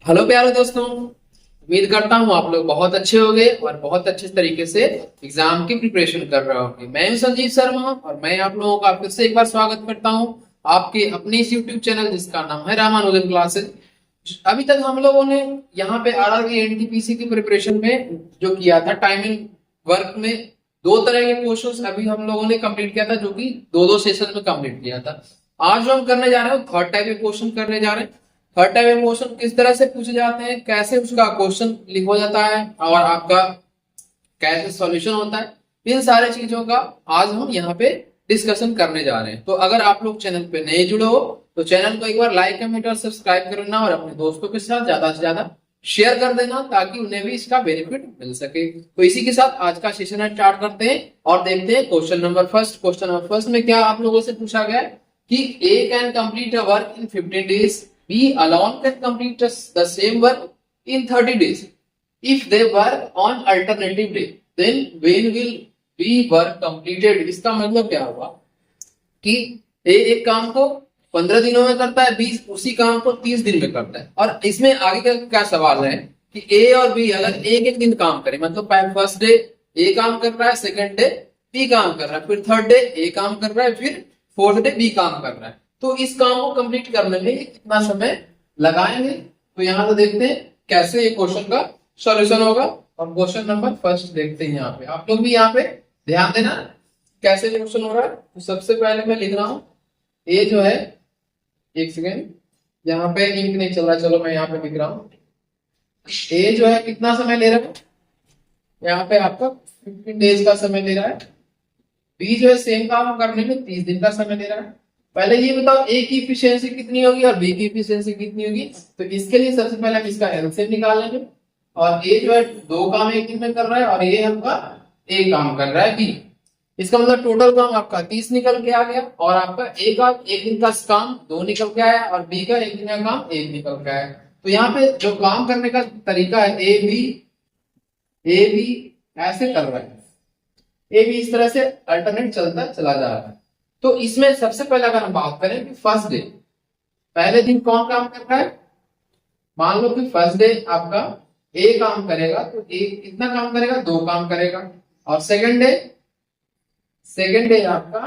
Hello प्यारे दोस्तों, उम्मीद करता हूँ आप लोग बहुत अच्छे होंगे और बहुत अच्छे तरीके से एग्जाम की प्रिपरेशन कर रहे होंगे। मैं हूं संजीव शर्मा और मैं आप लोगों का फिर से एक बार स्वागत करता हूँ आपके अपने इस यूट्यूब चैनल जिसका नाम है रामानुजन क्लासेस। अभी तक हम लोगों ने यहाँ पे आरआरबी एनटीपीसी की प्रिपरेशन में जो किया था टाइमिंग वर्क में दो तरह के क्वेश्चंस अभी हम लोगों ने कंप्लीट किया था, जो कि दो दो सेशन में कंप्लीट किया था। आज जो हम करने जा रहे हैं थर्ड टाइप के क्वेश्चन करने जा रहे हैं। हर टाइप के क्वेश्चन किस तरह से पूछे जाते हैं, कैसे उसका क्वेश्चन लिखा जाता है और आपका कैसे सॉल्यूशन होता है, इन सारे चीजों का आज हम यहाँ पे डिस्कशन करने जा रहे हैं। तो अगर आप लोग चैनल पे नए जुड़े हो तो चैनल को एक बार लाइक कमेंट और सब्सक्राइब करना और अपने दोस्तों के साथ ज्यादा से ज्यादा शेयर कर देना ताकि उन्हें भी इसका बेनिफिट मिल सके। तो इसी के साथ आज का सेशन स्टार्ट करते हैं और देखते हैं question number first. Question number first में क्या आप लोगों से पूछा गया है कि A can complete a work in 15 days, B alone can complete the same work in 30 days. If they work on alternative day, then when will B work completed? इसका मतलब क्या हुआ कि A एक काम को 15 दिनों में करता है, B उसी काम को 30 दिन में करता है। और इसमें आगे का क्या सवाल है कि A और B अगर एक एक दिन काम करें, मतलब फर्स्ट डे A काम कर रहा है, सेकंड डे B काम कर रहा है, फिर थर्ड डे A काम कर रहा है, फिर फोर्थ डे B काम कर रहा है, तो इस काम को कंप्लीट करने में कितना समय लगाएंगे। तो यहाँ तो देखते हैं कैसे ये क्वेश्चन का सॉल्यूशन होगा। और क्वेश्चन नंबर फर्स्ट देखते हैं। यहाँ पे आप लोग भी यहाँ पे ध्यान देना कैसे क्वेश्चन हो रहा है। तो सबसे पहले मैं लिख रहा हूं ये जो है, एक सेकेंड, यहाँ पे इंक नहीं चल रहा, चलो मैं यहाँ पे लिख रहा हूँ। ए जो है कितना समय ले रहा है, यहाँ पे आपका 15 डेज का समय ले रहा है। बी जो है सेम काम करने में 30 दिन का समय ले रहा है। पहले ये बताओ ए की इफिशियंसी कितनी होगी और बी की इफिशियंसी कितनी होगी। तो इसके लिए सबसे पहले हम इसका एलसीएम निकाल लेंगे। और ए जो है दो काम एक दिन में कर रहा है और ये हमका एक काम कर रहा है बी। इसका मतलब टोटल काम आपका 30 निकल के आ गया और आपका ए का एक दिन का काम 2 निकल के आया और बी का एक दिन का काम 1 निकल के आया। तो यहाँ पे जो काम करने का तरीका है ए बी ऐसे कर रहा है, ए भी इस तरह से अल्टरनेट चलता चला जा रहा है। तो इसमें सबसे पहले अगर हम बात करें कि फर्स्ट डे पहले दिन कौन काम कर रहा है, मान लो कि फर्स्ट डे आपका ए काम करेगा, तो ए कितना काम करेगा, 2 काम करेगा। और सेकंड डे आपका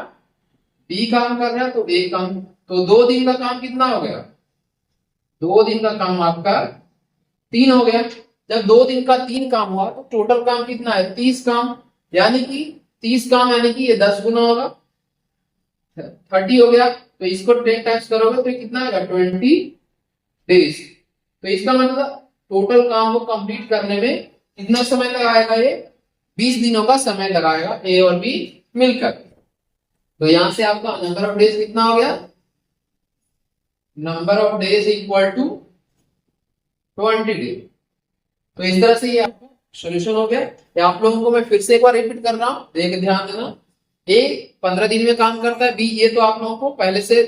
बी काम कर रहा है, तो ए काम, तो 2 दिन का काम कितना हो गया, 2 दिन का काम आपका 3 हो गया। जब 2 दिन का 3 काम हुआ तो टोटल काम कितना है, 30 काम, यानी कि 30 काम यानी कि ये 10 गुना होगा, 30 हो गया। तो इसको 10 टाइम्स करोगे तो कितना आएगा, 20 डेज। तो इसका मतलब टोटल काम को कंप्लीट करने में कितना समय लगाएगा, ये 20 दिनों का समय लगाएगा ए और बी मिलकर। तो यहां से आपका नंबर ऑफ डेज कितना हो गया, number of days equal to 20 days. तो इस तरह से ये आपका सोल्यूशन हो गया। या आप लोगों को मैं फिर से एक बार रिपीट कर रहा हूं, देख ध्यान देना। ए 15 दिन में काम करता है, बी ये तो आप लोगों को पहले से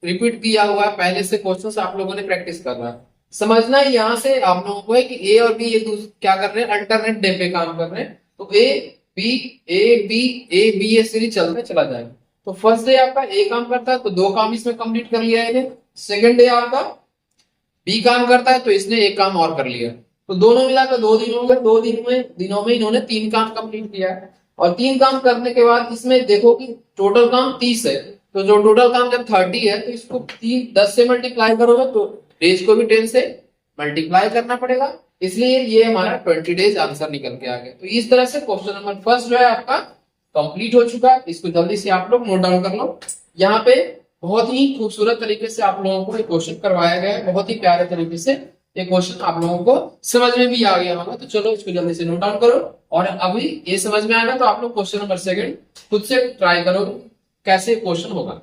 रिपीट किया हुआ है, पहले से क्वेश्चंस आप लोगों ने प्रैक्टिस कर रहा है। समझना है यहाँ से आप लोगों को है कि ए और बी एक दूसरे क्या कर रहे हैं, अल्टरनेट डे पे काम कर रहे हैं। तो ए बी ये सीरीज चलते चला जाएगा। तो फर्स्ट डे आपका ए काम करता है तो 2 काम इसमें कंप्लीट कर लिया है। सेकंड डे आपका बी काम करता है तो इसने एक काम और कर लिया, तो दोनों मिलाकर 2 दिन हो गए। 2 दिनों में इन्होंने 3 काम कंप्लीट किया है। और 3 काम करने के बाद इसमें देखो कि टोटल काम 30 है, तो जो टोटल काम जब 30 है तो इसको 10 से मल्टीप्लाई करोगे तो डेज को भी 10 से मल्टीप्लाई करना पड़ेगा, इसलिए ये हमारा 20 डेज आंसर निकल के आ गया। तो इस तरह से क्वेश्चन नंबर फर्स्ट जो है आपका कंप्लीट हो चुका है। इसको जल्दी से आप लोग नोट डाउन कर लो। यहाँ पे बहुत ही खूबसूरत तरीके से आप लोगों को एक क्वेश्चन करवाया गया है, बहुत ही प्यारे तरीके से ये क्वेश्चन आप लोगों को समझ में भी आ गया होगा। तो चलो इसको जल्दी से नोट डाउन करो और अभी ये समझ में आएगा तो आप लोग क्वेश्चन नंबर सेकंड खुद से ट्राई करो कैसे क्वेश्चन होगा।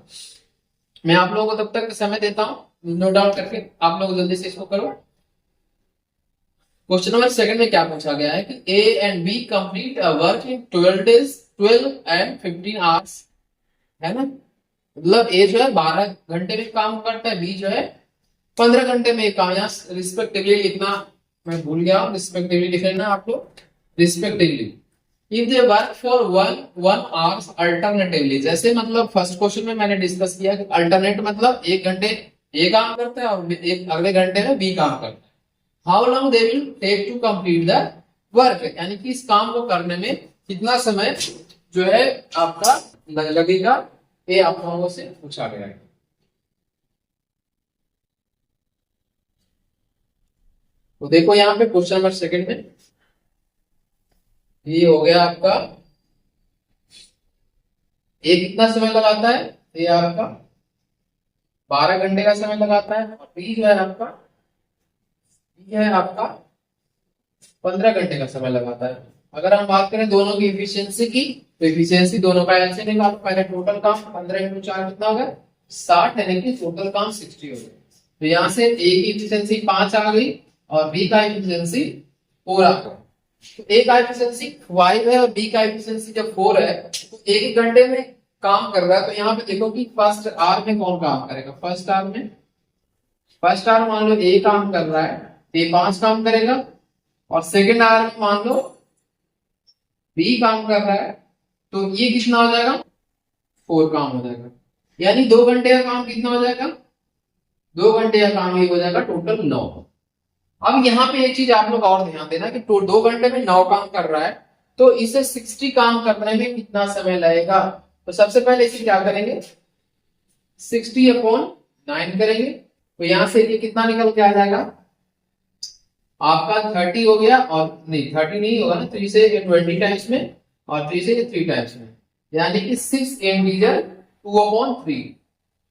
मैं आप लोगों को तब तक समय देता हूं नोट डाउन करके, आप लोग जल्दी से इसको करो। क्वेश्चन नंबर सेकंड में क्या पूछा गया है कि A and B complete a work in 12 days 12 and 15 hours, है ना। मतलब ए जो है 12 घंटे में काम करता है, बी जो है 15 घंटे में काम। यहाँ रिस्पेक्टिवली लिखना मैं भूल गया हूँ, रिस्पेक्टिवली लिख लेना आप लोग, respectively. If they work for 1 hours alternatively, जैसे मतलब फर्स्ट क्वेश्चन में मैंने डिस्कस किया कि अल्टरनेट मतलब 1 घंटे ए काम करता है और एक अगले घंटे में बी काम करता है। How long they will take to complete the work, यानी कि इस काम को करने में कितना समय जो है आपका लगेगा, ये आप लोगों से पूछा गया है। तो देखो यहाँ पे क्वेश्चन नंबर सेकंड में ये हो गया आपका, ये कितना समय लगाता है, ये आपका 12 घंटे का समय लगाता है, और बी जो है आपका, बी है आपका 15 घंटे का समय लगाता है। अगर हम बात करें दोनों की इफिशियंसी की, तो इफिशियंसी दोनों का एलसीएम निकालो। पहले टोटल काम 15 × 4 कितना होगा 60, यानी कि टोटल काम 60 हो गया। तो यहाँ से ए की इफिशियंसी 5 आ गई और बी का इफिशियंसी 4 आ गया। तो ए का एफिशिएंसी 5 है और बी का एफिशिएंसी जब 4 है, तो एक ही घंटे में काम कर रहा है। तो यहाँ पे देखो कि फर्स्ट आवर में कौन काम करेगा, फर्स्ट आवर में, फर्स्ट आवर मान लो ए काम कर रहा है, ए 5 काम करेगा, और सेकंड आवर में मान लो बी काम कर रहा है, तो ये कितना हो जाएगा 4 काम हो जाएगा। यानी 2 घंटे का काम कितना हो जाएगा, 2 घंटे का काम ये हो जाएगा टोटल 9। अब यहाँ पे एक चीज आप लोग और ध्यान देना कि 2 घंटे में 9 काम कर रहा है, तो इसे 60 काम करने में कितना समय लगेगा। तो सबसे पहले इसे क्या करेंगे, 60/9 करेंगे। तो यहां से ये कितना निकल के आ जाएगा आपका 30 हो गया, और नहीं 30 नहीं होगा ना, 3 से 20 टाइम्स में और 3 से 3 टाइम्स में, यानी कि 6 इंटीजर 2/3,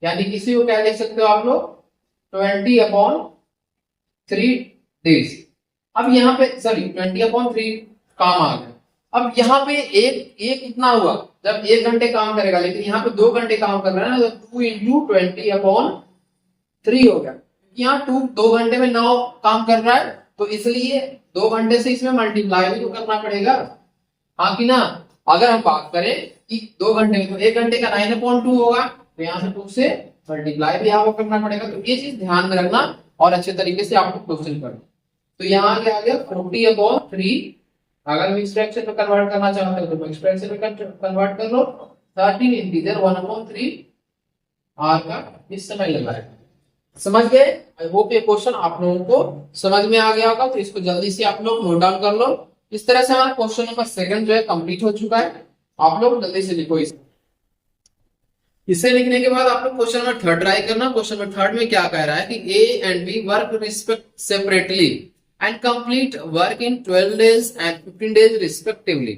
यानी किसी को क्या लिख सकते हो आप लोग 20/3 डेज। अब यहाँ पे सॉरी 20/3 काम आ गया। अब यहाँ पे एक कितना हुआ, जब 1 घंटे काम करेगा, लेकिन यहाँ पे 2 घंटे काम कर रहा है ना, तो 2 × 20/3 हो गया। यहाँ 2 घंटे में 9 काम कर रहा है, तो इसलिए 2 घंटे से इसमें मल्टीप्लाई भी तो करना पड़ेगा, हाँ कि ना। अगर हम बात करें कि 2 घंटे में, तो 1 घंटे का 9/2 होगा, तो यहाँ से 2 से मल्टीप्लाई भी आपको करना पड़ेगा। तो ये चीज ध्यान में रखना और अच्छे तरीके से आपको क्वेश्चन करना। तो यहाँ क्या आ गया 40/3। अगर मिक्स फ्रैक्शन में कन्वर्ट करना चाहते हो तो मिक्स फ्रैक्शन में कन्वर्ट कर लो। 13 इंटीजर 1/3 आर का इस समय लगाएगा। समझ गए? आई होप ये क्वेश्चन आप लोगों को समझ में आ गया होगा, तो इसको जल्दी से आप लोग नोट डाउन कर लो। इस तरह से हमारा क्वेश्चन नंबर सेकंड जो है कंप्लीट हो चुका है। आप लोग जल्दी से लिखो इसे लिखने के बाद आप लोग क्वेश्चन नंबर थर्ड ट्राई करना। क्वेश्चन नंबर थर्ड में क्या कह रहा है कि A and B work respect separately and complete work in 12 days and 15 days respectively.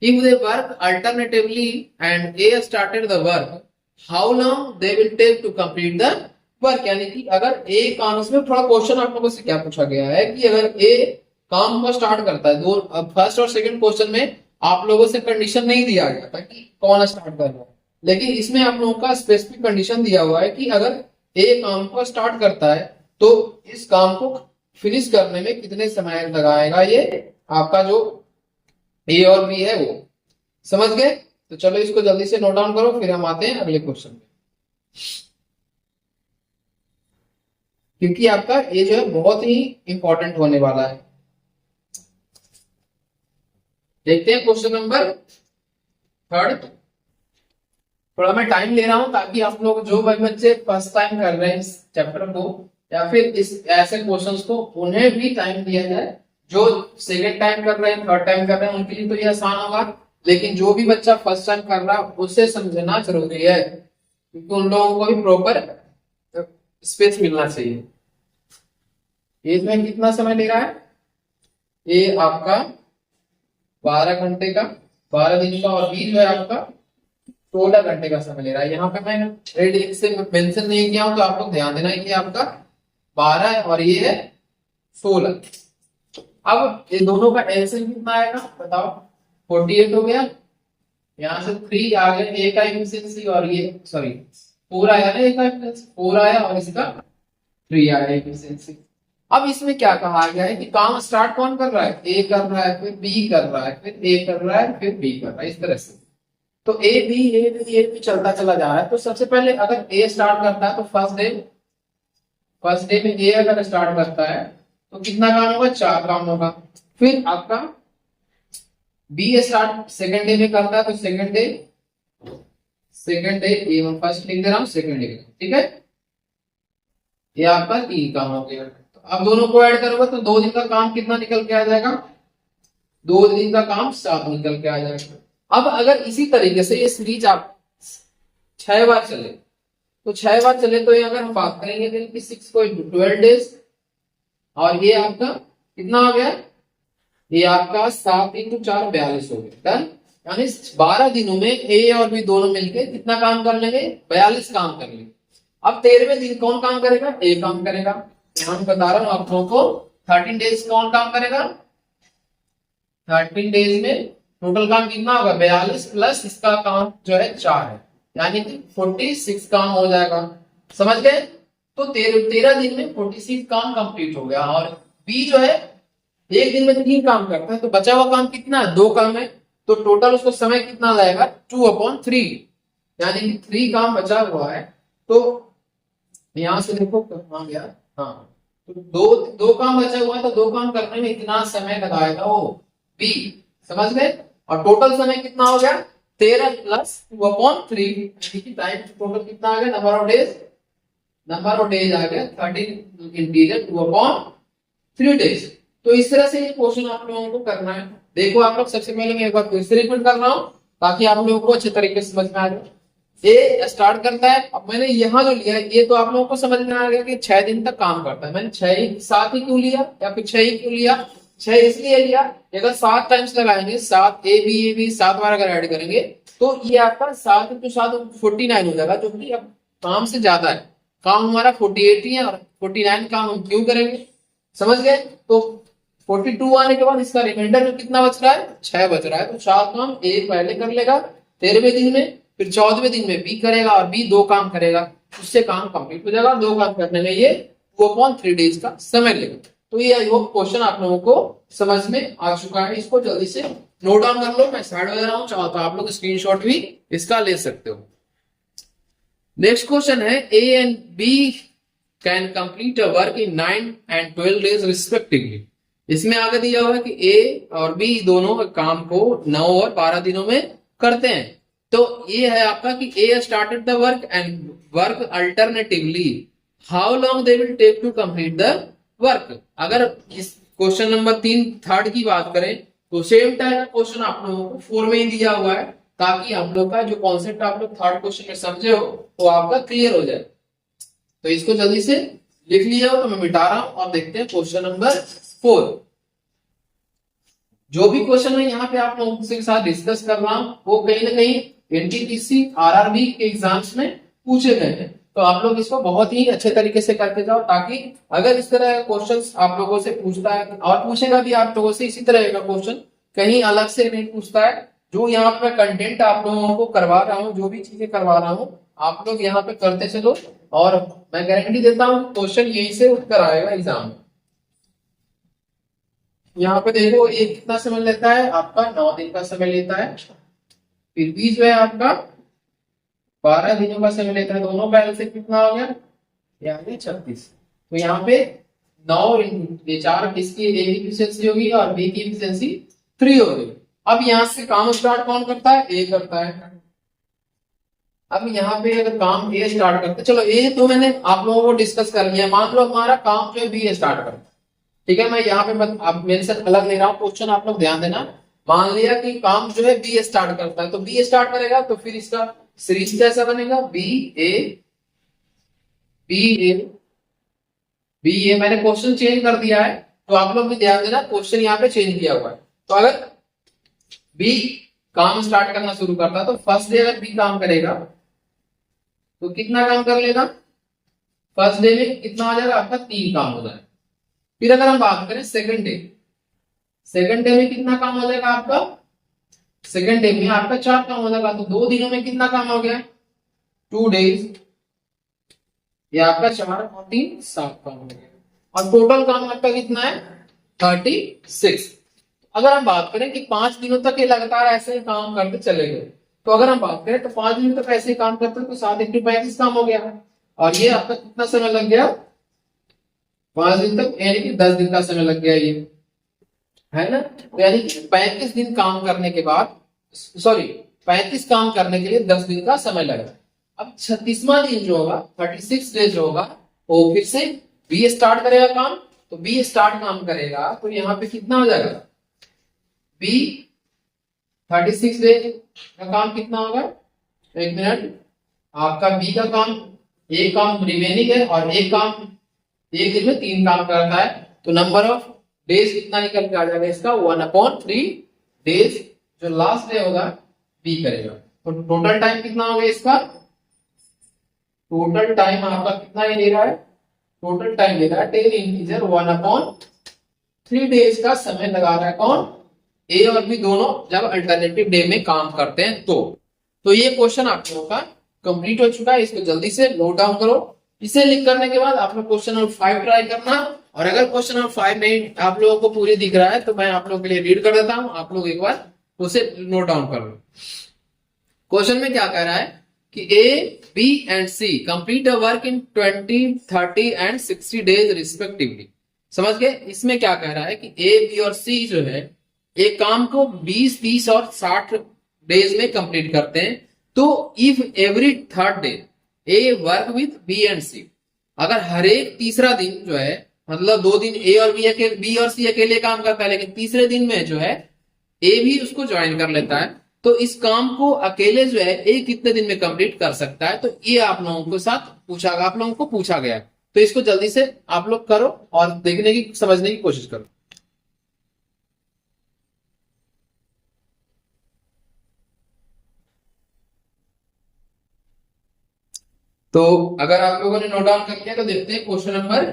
If they work alternatively and A started the work, how long they will take to complete the work? यानी कि अगर A काम, इसमें थोड़ा question आप लोगों से क्या पूछा गया है कि अगर A काम को स्टार्ट करता है, दो फर्स्ट और सेकंड क्वेश्चन में आप लोगों से कंडीशन नहीं दिया गया था कि कौन स्टार्ट कर रहा है, लेकिन इसमें आप लोगों का स्पेसिफिक कंडीशन दिया हुआ है कि अगर A काम को स्टार्ट करता है तो इस काम को फिनिश करने में कितने समय लगाएगा ये आपका जो ए और बी है वो। समझ गए? तो चलो इसको जल्दी से नोट डाउन करो, फिर हम आते हैं अगले क्वेश्चन में, क्योंकि आपका ये जो है बहुत ही इंपॉर्टेंट होने वाला है। देखते हैं क्वेश्चन नंबर थर्ड। थोड़ा मैं टाइम ले रहा हूं ताकि आप लोग जो बच्चे फर्स्ट टाइम कर रहे हैं इस चैप्टर को या फिर इस ऐसे क्वेश्चंस को, उन्हें भी टाइम दिया जाए। जो सेकंड टाइम कर रहे हैं, थर्ड टाइम कर रहे हैं, उनके लिए तो ये आसान होगा, लेकिन जो भी बच्चा फर्स्ट टाइम कर रहा है उसे समझना जरूरी है, क्योंकि उन लोगों को भी प्रॉपर स्पेस मिलना चाहिए। इसमें कितना समय ले रहा है ये आपका 12 घंटे का, 12 दिन का, और बी जो है आपका 16 घंटे का समय ले रहा है। यहाँ पे मैं रेड इंक से मेंशन नहीं किया हूं, तो आप लोग ध्यान देना कि आपका 12 है और ये है 16। अब ये दोनों का एलसीएम कितना आएगा बताओ, 48 हो गया। यहाँ से 3 आ गया, ए का एफिशिएंसी, और ये सॉरी 4 आया ना, ए का एफिशिएंसी 4 आया और इसका 3 आया एफिशिएंसी। अब इसमें क्या कहा गया है कि काम स्टार्ट कौन कर रहा है, ए कर रहा है, फिर बी कर रहा है, फिर ए कर रहा है, फिर बी कर रहा है, इस तरह से। तो ए बी चलता चला जा रहा है। तो सबसे पहले अगर ए स्टार्ट करता है तो फर्स्ट डे में ए अगर स्टार्ट करता है तो कितना काम होगा, 4 काम होगा। फिर आपका बी स्टार्ट सेकंड डे में करता है तो सेकंड डे ए में फर्स्ट लिख दे रहा हूं, सेकंड डे, ठीक है। ये आपका 3 काम हो गया। अब दोनों को ऐड करोगे तो 2 दिन का काम कितना निकल के आ जाएगा, 2 दिन का काम 7 निकल के आ जाएगा। अब अगर इसी तरीके से ये सीरीज आप 6 बार चले तो 6 बार चले तो ये अगर हम बात करेंगे दिन की 6 को 12 डेज, और ये आपका कितना हो गया, ये आपका 7 × 4 42 हो गया। डन। यानी 12 दिनों में ए और बी दोनों मिलके कितना काम कर लेंगे, 42 काम कर लेंगे। अब 13वें दिन कौन काम करेगा, ए काम करेगा। यहाँ मैं बता रहा हूं आप लोगों को 13 डेज कौन काम करेगा, 13 डेज में टोटल काम कितना होगा, 42 प्लस इसका काम जो है 4 है, यानी कि 46 काम हो जाएगा। समझ गए। तो 13 दिन में 46 काम कंप्लीट हो गया। और बी जो है एक दिन में 3 काम करता है, तो बचा हुआ काम कितना है, 2 काम है। तो टोटल उसको समय कितना जाएगा, 2/3, यानी कि 3 काम बचा हुआ है। तो यहां से देखो कहां गया, हाँ, तो दो काम बचा हुआ है, तो 2 काम करने में इतना समय लगाएगा वो बी। समझ गए। और टोटल समय कितना हो गया, 13 + 2/3, टाइम टोटल कितना आ गया, नंबर ऑफ डेज आ गया 13 इंटीरियर 2/3 डेज। तो इस तरह से ये क्वेश्चन आप लोगों को करना है। देखो आप लोग, सबसे पहले मैं एक बार फिर से रिपीट कर रहा हूं ताकि आप लोगों को अच्छे तरीके से समझ में आ जाए। ए स्टार्ट करता है, अब मैंने यहाँ जो लिया है ये तो आप लोगों को समझ में आ गया कि 6 दिन तक काम करता है। मैंने 7 ही क्यों लिया या फिर 6 ही क्यों लिया, 6 इसलिए लिया, अगर 7 टाइम्स लगाएंगे, 7 ए बी 7 बार अगर ऐड करेंगे तो ये आपका 7 × 7 49 हो जाएगा, जो कि अब काम से ज्यादा है। काम हमारा 48 ही है और 49 काम हम क्यों करेंगे। समझ गए। तो 42 आने के बाद इसका रिमाइंडर में कितना बच रहा है, 6 बच रहा है। तो 4 काम ए पहले कर लेगा 13वें दिन में, फिर 14वें दिन में बी करेगा और बी 2 काम करेगा, उससे काम कंप्लीट हो जाएगा। 2 काम करने में ये 2/3 डेज का समय लेगा। तो ये क्वेश्चन आप लोगों को समझ में आ चुका है। इसको जल्दी से नोट डाउन कर लो, मैं साइड में दे रहा हूं, चाहो तो आप लोग स्क्रीनशॉट भी इसका ले सकते हो। नेक्स्ट क्वेश्चन है, A and B can complete a work in 9 and 12 days respectively. इसमें आगे दिया हुआ है कि ए और बी दोनों काम को 9 और 12 दिनों में करते हैं। तो ये है आपका कि A started the work and work alternatively, how long they will take to complete the work. अगर इस क्वेश्चन नंबर 3 थर्ड की बात करें तो सेम टाइप का क्वेश्चन आप लोगों को 4 में ही दिया हुआ है, ताकि आप लोग का जो कॉन्सेप्ट आप लोग थर्ड क्वेश्चन में समझे हो वो आपका क्लियर हो जाए। तो इसको जल्दी से लिख लिया हो तो मैं मिटा रहा हूं और देखते हैं क्वेश्चन नंबर 4। जो भी क्वेश्चन मैं यहाँ पे आप लोगों के साथ डिस्कस कर रहा हूँ वो कहीं ना कहीं एनटीपीसी आरआरबी के एग्जाम्स में पूछे गए हैं। तो आप लोग इसको बहुत ही अच्छे तरीके से करते जाओ, ताकि अगर इस तरह का क्वेश्चन आप लोगों से पूछता है और पूछेगा भी आप लोगों से इसी तरह का क्वेश्चन, कहीं अलग से नहीं पूछता है। जो यहाँ पे कंटेंट आप लोगों को करवा रहा हूँ, जो भी चीजें करवा रहा हूँ, आप लोग यहाँ पे करते चलो और मैं गारंटी देता हूँ क्वेश्चन यहीं से उत्तर आएगा एग्जाम में। यहाँ पे देखो ये कितना समय लेता है, आपका 9 दिन का समय लेता है। फिर भी जो है आपका 12 दिनों का समय लेता है। दोनों बैलेंस से कितना हो गया, यानी 36। तो यहाँ पे 9 × 4 इसकी ए की एफिशिएंसी होगी और बी की एफिशिएंसी 3 होगी। अब यहाँ से काम स्टार्ट कौन करता है, ए करता है। अब यहाँ पे अगर काम ए स्टार्ट करते, चलो ए तो मैंने आप लोगों को डिस्कस कर लिया। मान लो हमारा काम जो है बी स्टार्ट करता है, ठीक है। मैं यहाँ पे आप मेरे साथ अलग ले रहा हूँ क्वेश्चन, आप लोग ध्यान देना। मान लिया कि काम जो है बी स्टार्ट करता है, तो बी स्टार्ट करेगा तो फिर इसका सीरीज कैसा बनेगा, B A B A B A. मैंने क्वेश्चन चेंज कर दिया है, तो आप लोग भी ध्यान देना, क्वेश्चन यहाँ पे चेंज किया हुआ है। तो अगर बी काम स्टार्ट करना शुरू करता है तो फर्स्ट डे अगर बी काम करेगा तो कितना काम कर लेगा, फर्स्ट डे में कितना आ जाएगा आपका 3 काम हो जाएगा। फिर अगर हम बात करें सेकंड डे में कितना काम हो जाएगा आपका, सेकंड डे में आपका 4 काम हो जाएगा। तो 2 दिनों में कितना काम हो गया, 2 डेज, ये आपका 4 और 3 7 काम हो गया। और टोटल काम आपका कितना है, 36। अगर हम बात करें कि 5 दिनों तक ये लगातार ऐसे ही काम करते चले गए, तो अगर हम बात करें तो 5 दिनों तक ऐसे ही काम करते तो 7 × 35 काम हो गया। और ये आपका कितना समय लग गया, 5 दिन तक, यानी कि 10 दिन का समय लग गया ये, है ना। तो यानी कि 35 दिन काम करने के बाद, सॉरी 35 काम करने के लिए 10 दिन का समय लगा। अब 36वां दिन जो होगा, 36 डेज जो होगा, वो फिर से बी स्टार्ट करेगा काम तो बी स्टार्ट काम करेगा तो यहाँ पे कितना हो जाएगा, बी 36 डेज का काम कितना होगा, एक मिनट, आपका बी का काम, एक काम रिमेनिंग है और एक काम एक दिन में 3 काम करता है, तो नंबर ऑफ डेज कितना निकल के आ जाएगा इसका 1/3 डेज, जो लास्ट डे होगा बी करेगा। तो टोटल टाइम कितना होगा इसका, टोटल टाइम आपका कितना ही दे रहा है, टोटल टाइम दे रहा है 10 इंटीजर 1/3 डेज का समय लगा रहा है कौन, ए और बी दोनों जब अल्टरनेटिव डे में काम करते हैं। तो ये क्वेश्चन आप लोगों का कंप्लीट हो चुका है, इसको जल्दी से नोट डाउन करो। इसे लिख करने के बाद आप लोग क्वेश्चन नंबर 5 ट्राई करना, और अगर क्वेश्चन नंबर 5 नहीं आप लोगों को पूरी दिख रहा है तो मैं आप लोगों के लिए रीड कर देता हूं, आप लोग एक बार उसे नोट डाउन कर लो। क्वेश्चन में क्या कह रहा है कि A, B and C complete a work in 20, 30 and 60 days respectively. समझ गए, इसमें क्या कह रहा है कि ए, बी और सी जो है एक काम को 20, 30 और 60 डेज में कंप्लीट करते हैं। तो if every third day A work with B and C, अगर हर एक तीसरा दिन जो है, मतलब 2 दिन ए और बी और सी अकेले काम करता है, लेकिन तीसरे दिन में जो है ए भी उसको ज्वाइन कर लेता है, तो इस काम को अकेले जो है ए कितने दिन में कंप्लीट कर सकता है। तो ये आप लोगों के साथ आप लोगों को पूछा गया है, तो इसको जल्दी से आप लोग करो और देखने की समझने की कोशिश करो। तो अगर आप लोगों ने नोट डाउन कर लिया तो देखते हैं क्वेश्चन नंबर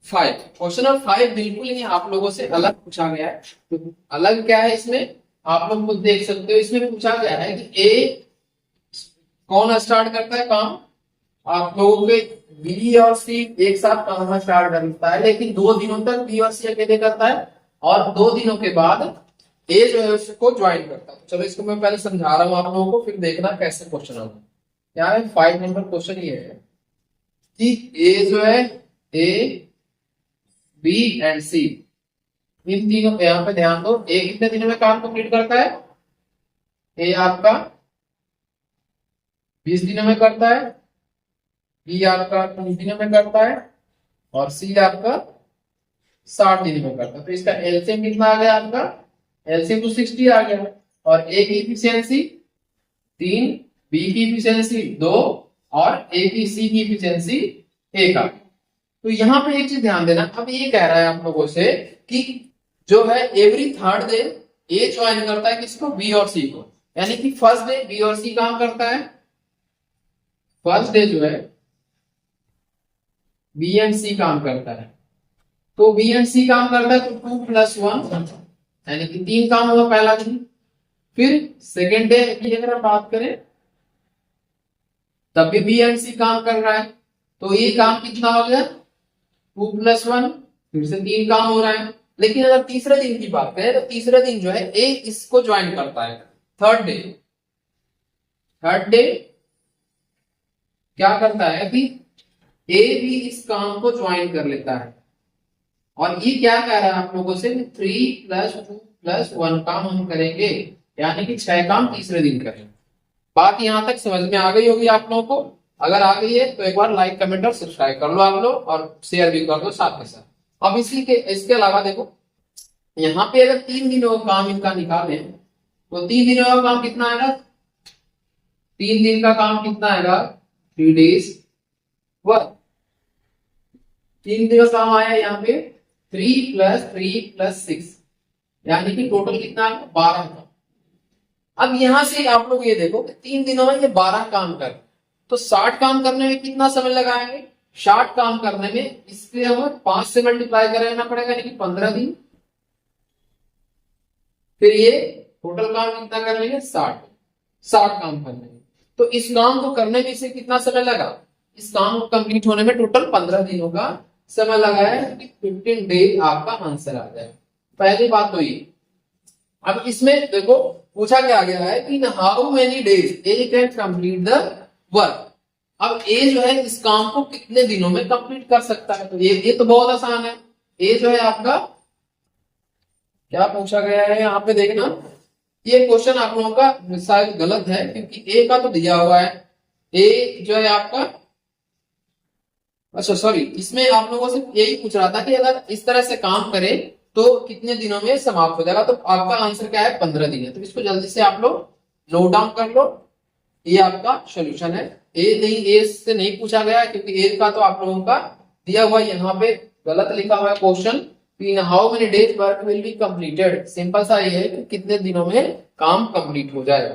5। क्वेश्चन नंबर 5 बिल्कुल ही आप लोगों से अलग पूछा गया है। तो अलग क्या है इसमें, आप लोग खुद देख सकते हो। इसमें भी पूछा गया है कि ए कौन स्टार्ट करता है काम, आप लोगों के बी और सी एक साथ काम स्टार्ट करता है, लेकिन 2 दिनों तक बी और सी अकेले करता है, और 2 दिनों के बाद ए जो है उसको ज्वाइन करता है। चलो इसको मैं पहले समझा रहा हूं आप लोगों को, फिर देखना कैसे क्वेश्चन होगा। क्या है 5 नंबर क्वेश्चन ये है कि ए जो है, ए, बी एंड सी, इन तीनों, यहां पे ध्यान दो, ए कितने दिनों में काम कंप्लीट करता है, ए आपका 20 दिनों में करता है, बी आपका 30 दिनों में करता है, और सी आपका 60 दिनों में करता है। तो इसका एलसीएम कितना आ गया आपका, एलसीएम तो 60 आ गया, और ए की इफिशियंसी 3, बी की इफिशियंसी 2 और ए की सी की इफिशियंसी 1 आ गई। तो यहां पे एक चीज ध्यान देना, अब ये कह रहा है आप लोगों से कि जो है एवरी थर्ड डे ए ज्वाइन करता है किसको, बी और सी को, यानी कि फर्स्ट डे बी और सी काम करता है, फर्स्ट डे जो है बी एंड सी काम करता है। तो बी एंड सी काम करता है तो 2 + 1 यानी कि 3 काम हुआ पहला दिन। फिर सेकेंड डे की अगर हम बात करें तब भी बी एंड सी काम कर रहा है, तो ये काम कितना हो गया 2 + 1, फिर से 3 काम हो रहा है। लेकिन अगर तीसरे दिन की बात करें तो तीसरे दिन जो है ए इसको ज्वाइन करता है, थर्ड डे क्या करता है कि ए भी इस काम को ज्वाइन कर लेता है, और ये क्या कह रहा है आप लोगों से 3 + 2 + 1 काम हम करेंगे, यानी कि 6 काम तीसरे दिन करेंगे। बात यहां तक समझ में आ गई होगी आप लोगों को, अगर आ गई है तो एक बार लाइक, कमेंट और सब्सक्राइब कर लो आप लोग, और शेयर भी कर दो साथ के साथ। अब इसके अलावा देखो, यहाँ पे अगर 3 दिनों का काम इनका निकालें तो 3 दिनों का काम कितना आएगा, 3 दिन का काम कितना आएगा, 3 days वर्क। 3 दिनों का काम आया यहाँ पे 3 + 3 + 6, यानी कि टोटल कितना आएगा 12 का। अब यहां से आप लोग ये देखो कि 3 दिनों में ये 12 काम कर, तो 60 काम करने में कितना समय लगाएंगे, 60 काम करने में इसलिए हमें 5 से मल्टीप्लाई करना पड़ेगा, यानी कि 15 दिन। फिर ये टोटल काम कितना कर लेंगे 60 काम करने में। तो इस काम को करने में इसे कितना समय लगा, इस काम को कंप्लीट होने में टोटल 15 दिनों का समय लगा है, 15 डे आपका आंसर आ जाएगा। पहली बात तो ये। अब इसमें देखो पूछा क्या गया है कि how many days A can complete the work. अब ए जो है इस काम को कितने दिनों में कंप्लीट कर सकता है, तो ये तो बहुत आसान है। ए जो है आपका क्या पूछा गया है यहाँ पे देखना, ये क्वेश्चन आप लोगों का शायद गलत है, क्योंकि ए का तो दिया हुआ है, ए जो है आपका अच्छा सॉरी, इसमें आप लोगों से यही पूछ रहा था कि अगर इस तरह से काम करें तो कितने दिनों में समाप्त हो जाएगा। तो आपका आंसर क्या है, 15 दिन है। तो इसको जल्दी से आप लोग नोट डाउन कर लो, ये आपका सोल्यूशन है। ए नहीं, ए से नहीं पूछा गया है क्योंकि ए का तो आप लोगों का दिया हुआ यहाँ पे गलत लिखा हुआ है question. In how many days work will be completed, simple सा ये है कि कितने दिनों में काम कंप्लीट हो जाएगा।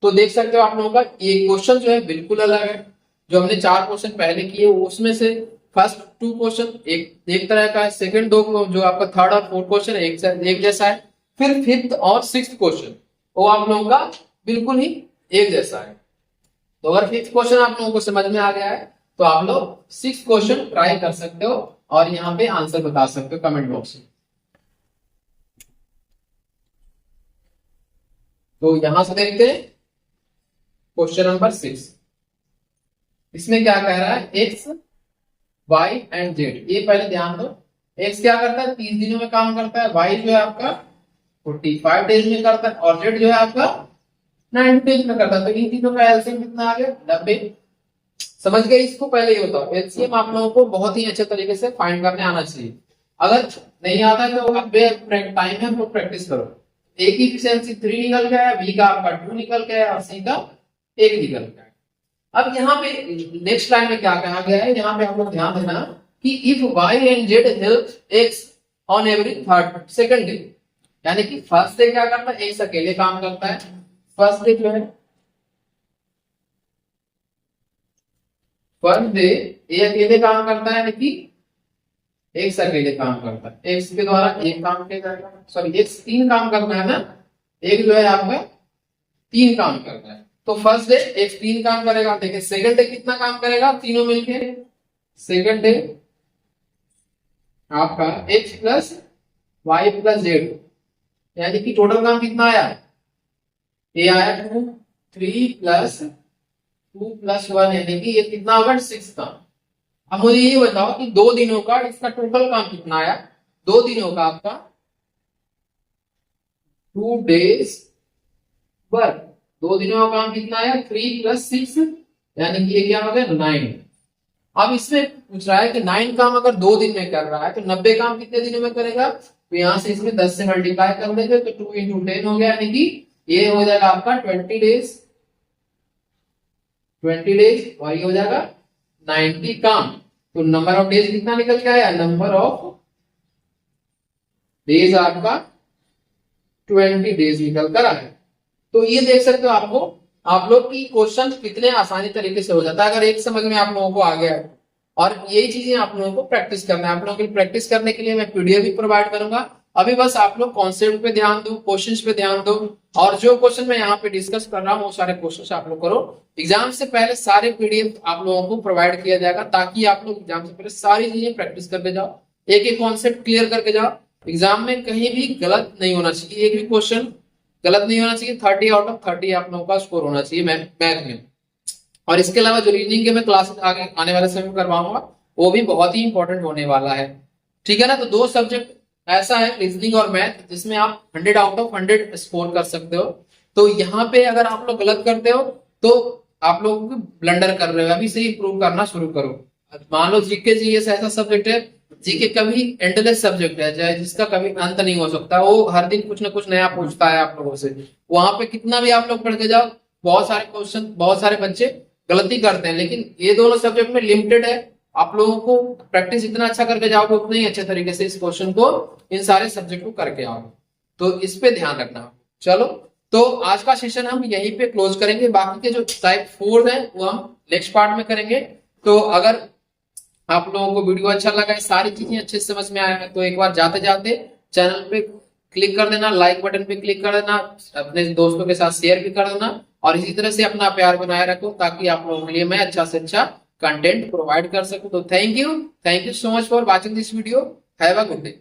तो देख सकते हो आप लोगों का ये क्वेश्चन जो है बिल्कुल अलग है। जो हमने 4 क्वेश्चन पहले किए उसमें से फर्स्ट 2 क्वेश्चन एक तरह का है, सेकंड 2 जो आपका थर्ड और फोर्थ क्वेश्चन एक जैसा है, फिर फिफ्थ और सिक्स्थ क्वेश्चन वो आप लोगों का बिल्कुल ही एक जैसा है। तो अगर फिफ्थ क्वेश्चन आप लोगों को समझ में आ गया है तो आप लोग सिक्स्थ क्वेश्चन ट्राई कर सकते हो और यहाँ पे आंसर बता सकते हो कमेंट बॉक्स में। तो यहां से देखते हैं क्वेश्चन नंबर 6। इसमें क्या कह रहा है, एक्स वाई एंड जेड। ये पहले ध्यान दो, एक्स क्या करता है 30 दिनों में काम करता है, वाई जो है आपका 45 डेज में करता है और जेड जो है आपका 90 डेज में करता है। तो इन तीनों का एलसीएम कितना आ गया, 90। समझ गए इसको, पहले ये बताओ एलसीएम आप लोगों को बहुत ही अच्छे तरीके से फाइंड करने आना चाहिए। अगर नहीं आता है तो आप टाइम है तो प्रैक्टिस करो। ए की एफिशिएंसी 3 निकल गया है, बी का आपका 2 निकल गया है और सी का 1 निकल गया है। अब यहाँ पे नेक्स्ट लाइन में क्या कहा गया है, यहाँ पे आप लोग ध्यान देना कि if Y and Z help X on every third second day, यानी कि फर्स्ट डे क्या करता है, एक्स अकेले काम करता है। फर्स्ट डे जो है, फर्स्ट डे ए अकेले काम करता है, यानी कि एक्स अकेले काम करता है। एक्स के द्वारा एक काम किया जाएगा, सॉरी एक्स 3 काम करना है ना, एक जो है आपका 3 काम करना है। तो फर्स्ट डे एक्स 3 काम करेगा। देखिए सेकंड डे कितना काम करेगा, तीनों मिलके सेकंड डे आपका X plus Y plus Z, यानी कि टोटल काम कितना आया, ये आया 2, 3 प्लस 2 प्लस 1, यानी कि ये कितना होगा 6 काम। अब मुझे ये बताओ कि 2 दिनों का इसका टोटल काम कितना आया। 2 दिनों का आपका 2 डेज वर्क, 2 दिनों का काम कितना आया 3 प्लस 6, यानी कि ये क्या हो गया 9। अब इसमें पूछ रहा है कि 9 काम अगर 2 दिन में कर रहा है तो 90 काम कितने दिनों में करेगा। तो यहां से इसमें 10 से मल्टीप्लाई कर देंगे तो 2 इंटू 10 हो गया, यानी कि ये हो जाएगा आपका 20 डेज, 20 डेज और ये हो जाएगा 90 काम। तो नंबर ऑफ डेज कितना निकल के आया, नंबर ऑफ डेज आपका 20 डेज निकल कर आया। तो ये देख सकते हो आपको, आप लोग की क्वेश्चन कितने आसानी तरीके से हो जाता है अगर एक समझ में आप लोगों को आ गया है। और यही चीजें आप लोगों को प्रैक्टिस करना है। आप लोगों की प्रैक्टिस करने के लिए मैं पीडीएफ भी प्रोवाइड करूंगा। अभी बस आप लोग कॉन्सेप्ट पे ध्यान दो, क्वेश्चंस पे ध्यान दो, और जो क्वेश्चन मैं यहाँ पे डिस्कस कर रहा हूँ वो सारे क्वेश्चन आप लोग करो। एग्जाम से पहले सारे पीडीएफ आप लोगों को प्रोवाइड किया जाएगा ताकि आप लोग एग्जाम से पहले सारी चीजें प्रैक्टिस करके जाओ, एक एक कॉन्सेप्ट क्लियर करके जाओ। एग्जाम में कहीं भी गलत नहीं होना चाहिए, एक भी क्वेश्चन गलत नहीं होना चाहिए। 30 आउट ऑफ 30 आप लोगों का स्कोर होना चाहिए मैथ में। और इसके अलावा जो रीजनिंग के मैं क्लासेस आगे आने वाले समय में करवाऊंगा वो भी बहुत ही इंपॉर्टेंट होने वाला है, ठीक है ना। तो 2 सब्जेक्ट ऐसा है रीजनिंग और मैथ जिसमें आप 100 आउट ऑफ 100 स्कोर कर सकते हो। तो यहाँ पे अगर आप लोग गलत करते हो तो आप लोग ब्लंडर कर रहे हो, अभी से इंप्रूव करना शुरू करो। मान लो जीके जीएस ऐसा सब्जेक्ट है, जीके कभी एंडलेस सब्जेक्ट है जिसका कभी अंत नहीं हो सकता, वो हर दिन कुछ ना कुछ नया पूछता है आप लोगों से। वहां पे कितना भी आप लोग पढ़ के जाओ, बहुत सारे क्वेश्चन, बहुत सारे बच्चे गलती करते हैं, लेकिन ये दोनों सब्जेक्ट में लिमिटेड है। आप लोगों को प्रैक्टिस इतना अच्छा करके जाओगे उतने ही अच्छे तरीके से इस क्वेश्चन को, इन सारे सब्जेक्ट को करके आओगे। तो इस पे ध्यान रखना। चलो, तो आज का सेशन हम यहीं पे क्लोज करेंगे। बाकी के जो टाइप 4 है वो हम नेक्स्ट पार्ट में करेंगे। तो अगर आप लोगों को वीडियो अच्छा लगा है, सारी चीजें अच्छे से समझ में आया है, तो एक बार जाते जाते चैनल पे क्लिक कर देना, लाइक बटन पे क्लिक कर देना, अपने दोस्तों के साथ शेयर भी कर देना, और इसी तरह से अपना प्यार बनाए रखो ताकि आप लोगों के लिए मैं अच्छा से अच्छा कंटेंट प्रोवाइड कर सकूं। तो thank you so much for watching this video. Have a good day.